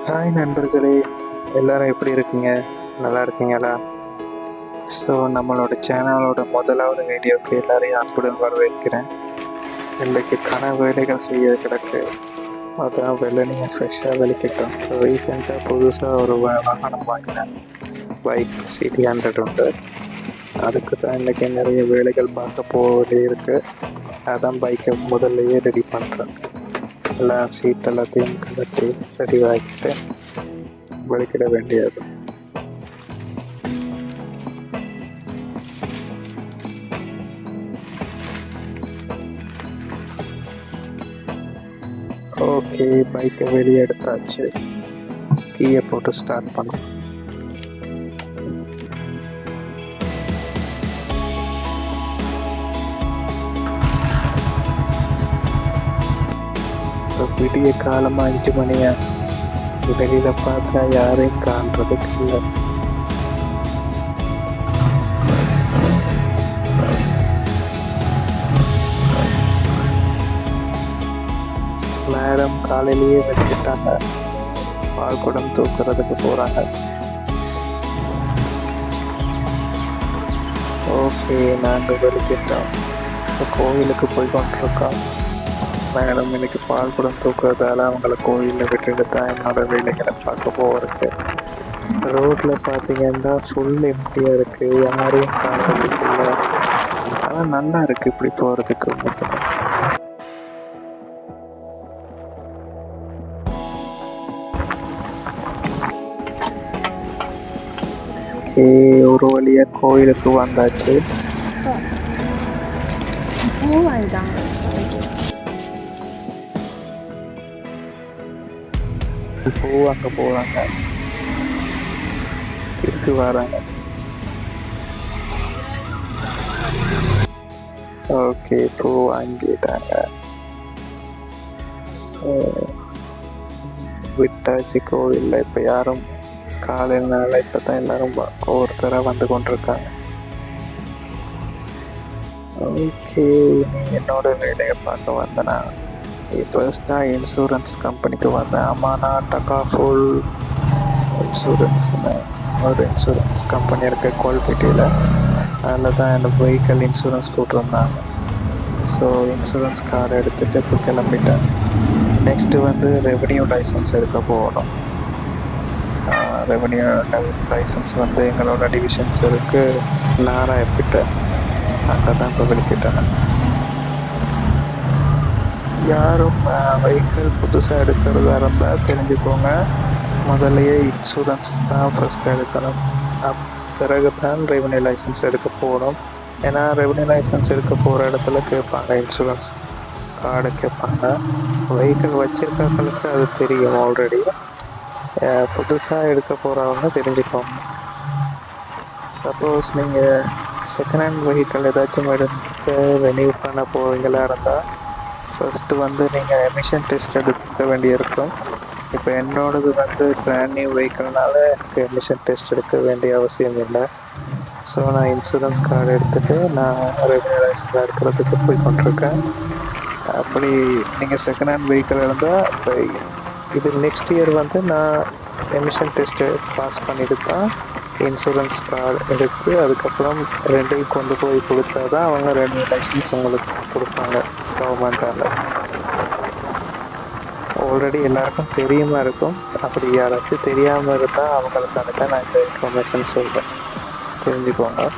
Hi நண்பர்களே, எல்லாரும் எப்படி இருக்கீங்க? நல்லா இருக்கீங்களா? ஸோ நம்மளோட சேனலோட முதலாவது வீடியோவுக்கு எல்லாரையும் அன்புடன் வரவேற்கிறேன். இன்றைக்கு வேலைகள் செய்ய கிடக்கு. அதான் வெள்ளனையும் ஃப்ரெஷ்ஷாக வெளிக்கிட்டோம். ரீசெண்டாக புதுசாக ஒரு வாகனம் வாங்கினேன். பைக் CT 100 உண்டு. அதுக்கு தான் இன்றைக்கி நிறைய வேலைகள் பார்க்க போக வேண்டிய இருக்குது. அதான் பைக்கை முதல்லையே ரெடி பண்ணுறேன். எல்லாம் சீட் எல்லாத்தையும் கலட்டி ரெடி ஆகிட்டு வெளிக்கிட வேண்டியது. ஓகே, பைக்கை வெளியே எடுத்தாச்சு. கீயை போட்டு ஸ்டார்ட் பண்ணோம். விடிய காலமாக 5 மணியா வெளியில் பார்த்தா யாரையும் காண்றதுக்கு இல்லை. மேடம் காலையிலேயே வச்சுட்டாங்க. பால் குடம் தூக்குறதுக்கு போகிறாங்க. ஓகே, நாங்கள் வெளிக்கிட்டோம். கோவிலுக்கு போய் கொண்டிருக்கோம். மேடம் இன்னைக்கு பால் குடம் தூக்குறதால அவங்கள கோயிலில் விட்டுட்டு தான் என்னோட வேலைகளை பார்க்க போகிறதுக்கு. ரோட்டில் பார்த்தீங்கன்னா ஃபுல் எம்டியாக இருக்குது, யாரையும் காணுறதுக்கு இல்லை. ஆனால் நல்லா இருக்குது இப்படி போகிறதுக்கு. ஓகே, ஒரு வழியாக கோயிலுக்கு வந்தாச்சு. பூ அங்கே போகிறாங்க, திருப்பி வராங்க. ஓகே, பூ வாங்கிட்டாங்க. ஸோ விட்டாச்சு கோவிலில். இப்போ யாரும் காலையினால இப்போ தான் எல்லோரும் ஒவ்வொருத்தராக வந்து கொண்டிருக்காங்க. ஓகே, நீ என்னோட வேலையை பார்க்க வந்தேனா? ஃபர்ஸ்ட் நான் இன்சூரன்ஸ் கம்பெனிக்கு வந்தேன். ஆமாம், நான் டக்காஃபுல் இன்சூரன்ஸ்னு ஒரு இன்சூரன்ஸ் கம்பெனி இருக்குது கோல்பேட்டையில். அதில் தான் என்னோடய வெஹிக்கல் இன்சூரன்ஸ் போட்டிருந்தாங்க. ஸோ இன்சூரன்ஸ் கார்டு எடுத்துகிட்டு இப்போ கிளம்பிட்டேன். நெக்ஸ்ட்டு வந்து ரெவென்யூ லைசன்ஸ் எடுக்க போகணும். ரெவென்யூ லைசன்ஸ் வந்து எங்களோட டிவிஷன்ஸ் இருக்குது நாராயணப்பேட்ட. அங்கே தான் இப்போ வெளிக்கிட்டேன். யாரும் வெஹிக்கிள் புதுசாக எடுக்கிறதா இருந்தால் தெரிஞ்சுக்கோங்க, முதல்லையே இன்சூரன்ஸ் தான் ஃபஸ்ட்டு எடுக்கணும். பிறகு தான் ரெவென்யூ லைசன்ஸ் எடுக்க போகணும். ஏன்னா ரெவென்யூ லைசன்ஸ் எடுக்க போகிற இடத்துல கேட்பாங்க, இன்சூரன்ஸ் கார்டு கேட்பாங்க. வெஹிக்கிள் வச்சுருக்கவங்களுக்கு அது தெரியும் ஆல்ரெடி. புதுசாக எடுக்க போகிறவங்க தெரிஞ்சுக்கோங்க. சப்போஸ் நீங்கள் செகண்ட் ஹேண்ட் வெஹிக்கிள் ஏதாச்சும் எடுத்து ரெனியூ பண்ண போவீங்களா இருந்தால் ஃபஸ்ட்டு வந்து நீங்கள் எமிஷன் டெஸ்ட் எடுக்க வேண்டியிருக்கும். இப்போ என்னோடது வந்து பிராண்ட் நியூ வெஹிக்கிள்னால எனக்கு எமிஷன் டெஸ்ட் எடுக்க வேண்டிய அவசியம் இல்லை. ஸோ நான் இன்சூரன்ஸ் கார்டு எடுத்துகிட்டு நான் ரெவென்யூ லைசன்ஸ் எடுக்கிறதுக்கு போய் கொண்டிருக்கேன். அப்படி நீங்கள் செகண்ட் ஹேண்ட் வெஹிக்கிள் இருந்தால் இப்போ இது நெக்ஸ்ட் இயர் வந்து நான் எமிஷன் டெஸ்ட்டு பாஸ் பண்ணிட்டு தான் இன்சூரன்ஸ் கார்டு எடுத்து அதுக்கப்புறம் ரெண்டையும் கொண்டு போய் கொடுத்தா தான் அவங்க ரெவென்யூ லைசன்ஸ் உங்களுக்கு கொடுப்பாங்க கவர்மெண்ட்டால். ஆல்ரெடி எல்லாருக்கும் தெரியுமா இருக்கும். அப்படி யாராச்சும் தெரியாமல் இருந்தால் அவங்களுக்காக தான் நான் இந்த இன்ஃபர்மேஷன் சொல்கிறேன், தெரிஞ்சுக்கோங்க.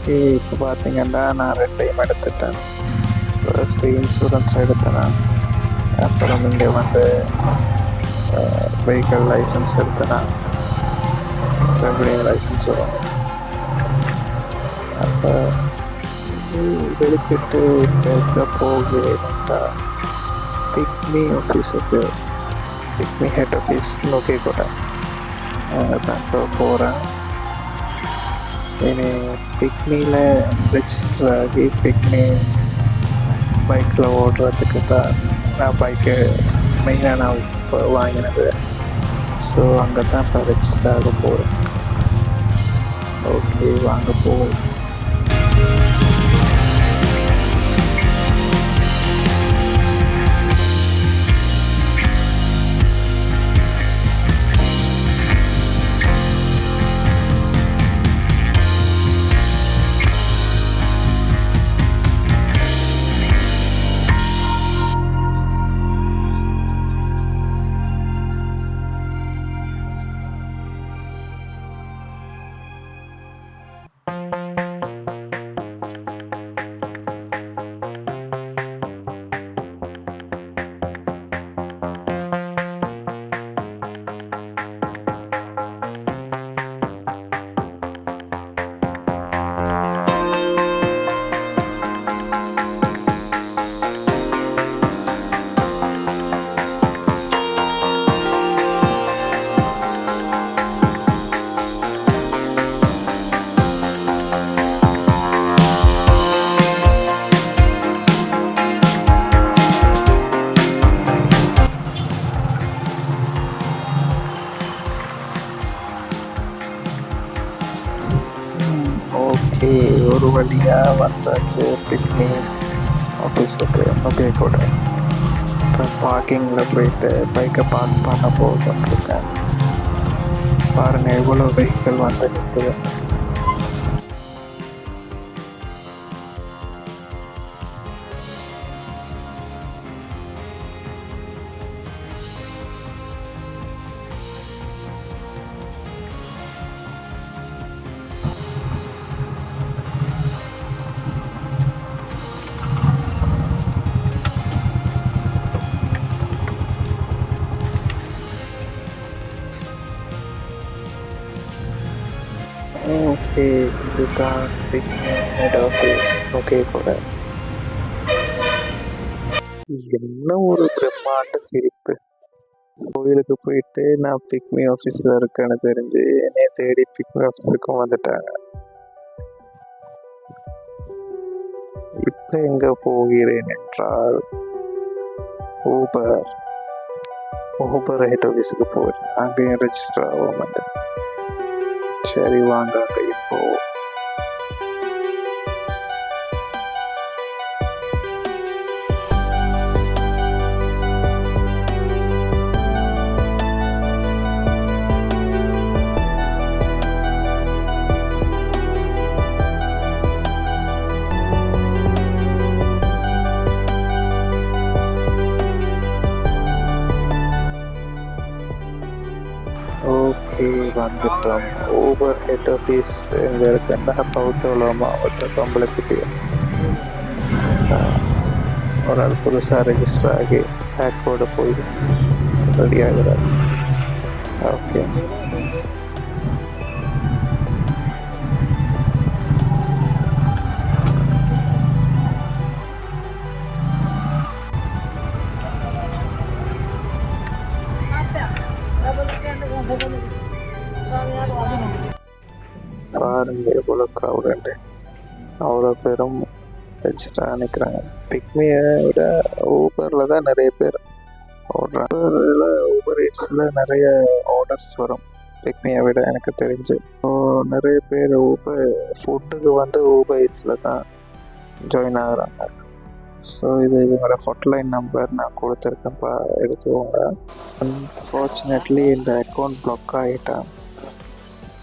ஓகே, இப்போ பார்த்தீங்கன்னா நான் 2 டைம் எடுத்துட்டேன். ஃபர்ஸ்ட்டு இன்சூரன்ஸ் எடுத்தேன், அப்புறம் இங்கே வந்து வெஹிக்கல் லைசன்ஸ் எடுத்தேன், ரெவன்யூ லைசன்ஸ் வரும். அப்போ வெளிக்கிட்டு இப்போ போகிறேன்டா பிக்மி ஆஃபீஸுக்கு, பிக்மி ஹெட் ஆஃபீஸ் நோக்கி கூட அங்கே தான் இப்போ போகிறேன். இனி பிக்மியில் ரெஜிஸ்டர் ஆகி பிக்மி பைக்கில் ஓடுறதுக்கு தான் நான் பைக்கு மெயினாக நான் இப்போ வாங்கினது. ஸோ அங்கே தான் இப்போ ரெஜிஸ்டர் ஆக போகிறேன். ஓகே, வாங்க போவோம். ஓகே, ஒரு வழியாக வந்தாச்சு பிக்மி ஆஃபீஸுக்கு. ஓகே கூட இப்போ பார்க்கிங்கில் போயிட்டு பைக்கை பார்க் பண்ண போதுன்ட்ருக்கேன். பாருங்கள் எவ்வளோ வெஹிக்கிள் வந்து நிற்குது. ஓகே, இதுதான் பிக்மி ஹெட் ஆஃபீஸ். ஓகே கூட என்ன ஒரு பிரம்மாண்ட சிரிப்பு. கோயிலுக்கு போயிட்டு நான் பிக்மி ஆஃபீஸில் இருக்கேன்னு தெரிஞ்சு என்னைய தேடி பிக்மி ஆஃபீஸுக்கும் வந்துட்டாங்க. இப்போ எங்கே போகிறேன் என்றால் ஊபர் ஹெட் ஆஃபீஸுக்கு போகிறேன். அங்கேயும் ரெஜிஸ்டர் ஆகும் வந்து. சரி வாங்க அங்கே இப்போ. ஓகே, வந்துட்டோம். ஊபர் ஹெட் ஆஃபீஸ் எங்கே இருக்குன்னா பவுத்தோலா மாவட்டம் கம்பளப்பிட்டி. ஒரு ஆள் புதுசாக ரெஜிஸ்டர் ஆகி பேக்கோடு போய் ரெடி ஆகிறார். ஓகே, பாருங்க எவ்வளோ க்ரௌடு, அவ்வளோ பேரும் ரெஜிஸ்டர் நிற்கிறாங்க. பிக்மியை விட ஊபரில் தான் நிறைய பேர் ஓடுறாங்க. ஊபர் ஈட்ஸில் நிறைய ஆர்டர்ஸ் வரும் பிக்மியை விட எனக்கு தெரிஞ்சு. நிறைய பேர் ஊபர் ஃபுட்டுக்கு வந்து ஊபர் ஈட்ஸில் தான் ஜாயின் ஆகுறாங்க. ஸோ இது இவங்களோட ஹாட்லைன் நம்பர் நான் கொடுத்துருக்கேன்ப்பா, எடுத்துக்கோங்க. அன்ஃபார்ச்சுனேட்லி இந்த அக்கௌண்ட் பிளாக் ஆகிட்டான்.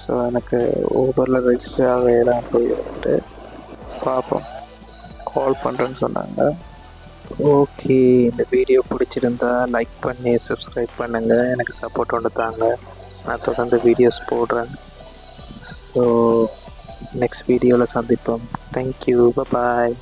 ஸோ எனக்கு ஊபரில் ரெஜிஸ்டர் ஆக இடம் போயிட்டு பார்ப்போம், கால் பண்ணுறேன்னு சொன்னாங்க. ஓகே, இந்த வீடியோ பிடிச்சிருந்தா லைக் பண்ணி சப்ஸ்கிரைப் பண்ணுங்கள், எனக்கு சப்போர்ட் ஒன்று தாங்க. நான் தொடர்ந்து வீடியோஸ் போடுறேன். ஸோ நெக்ஸ்ட் வீடியோவில் சந்திப்போம். தேங்க்யூ, பாய்.